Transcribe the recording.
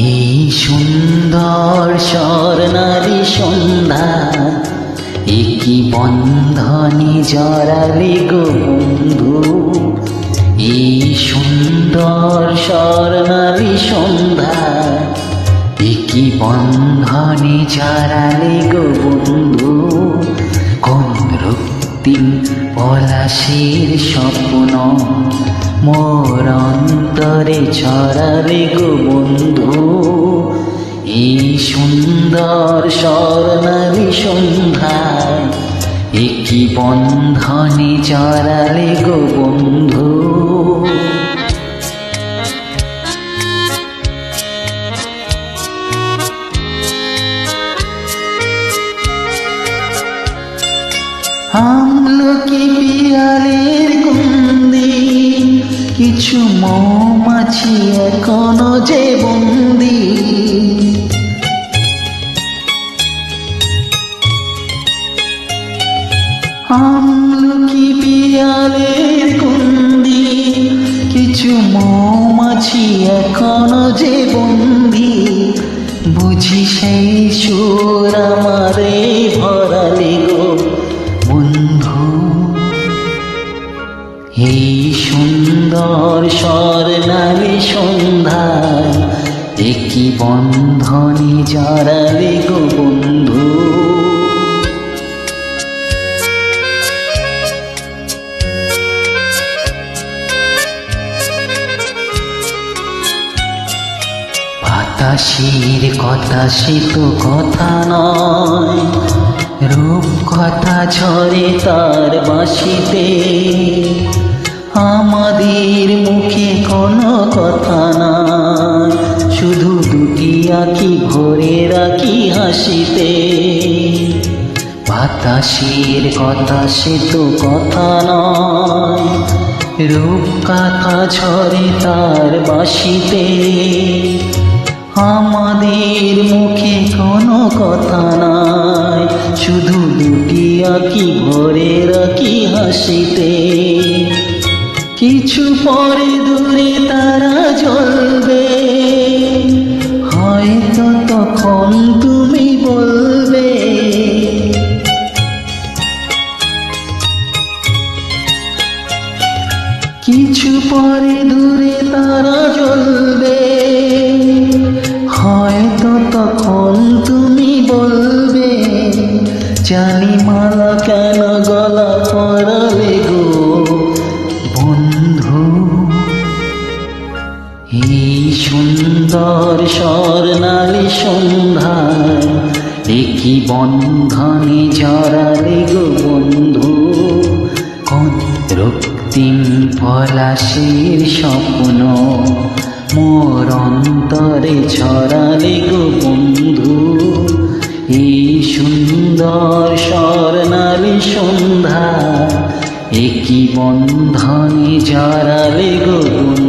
এই সুন্দর স্বর্ণালী সন্ধ্যা, একই বন্ধনে জড়ালে গো বন্ধু। এই সুন্দর স্বর্ণালী সন্ধ্যা, একই বন্ধনে জড়ালে গো বন্ধু। কোন রক্তিম পলাশের স্বপ্ন মোর অন্তরে ছড়ালে গো বন্ধু। এই সুন্দর স্বর্ণালী সন্ধ্যায়, একই বন্ধনে জড়ালে গো বন্ধু। আমলকি পিয়ালের গন্ধি, কিছু মৌমাছি এখনো যে বন্দি। আমলকি পিয়ালের গন্ধি, কিছু মৌমাছি এখনো যে বন্দি। বুঝি সেই সুর আমারে ভরালে গো বন্ধু। এই সুন্দর স্বর্ণালী সন্ধ্যায়, একই বন্ধনে জড়ালে গো বন্ধু। বাতাসের কথা সে তো কথা নয়, রূপ কথা ঝরে তার বাঁশিতে। আমাদের মুখে কোনো কথা নাই, শুধু দুটি আঁখি ভরে রাখি হাসিতে। বাতাসের কথা সে তো কথা নয়, রূপ কথা ঝরে তার বাঁশিতে। আমাদের মুখে কোনো কথা নাই, শুধু দুটি আঁখি ভরে রাখি হাসিতে। কিছু পরে দূরে তারা জ্বলবে, হয়তো তখন তুমি বলবে। কিছু পরে দূরে তারা জ্বলবে, হয়তো তখন তুমি বলবে। জানি মালা কেন গলা পরালে গো বন্ধু। এই সুন্দর স্বর্ণালী সন্ধ্যায়, একই বন্ধনে জড়ালে গো বন্ধু। কোন রক্তিম পলাশের স্বপ্ন মোর অন্তরে ছড়ালে গো বন্ধু। এই সুন্দর স্বর্ণালী সন্ধ্যা, একই বন্ধনে জড়ালে গো বন্ধু।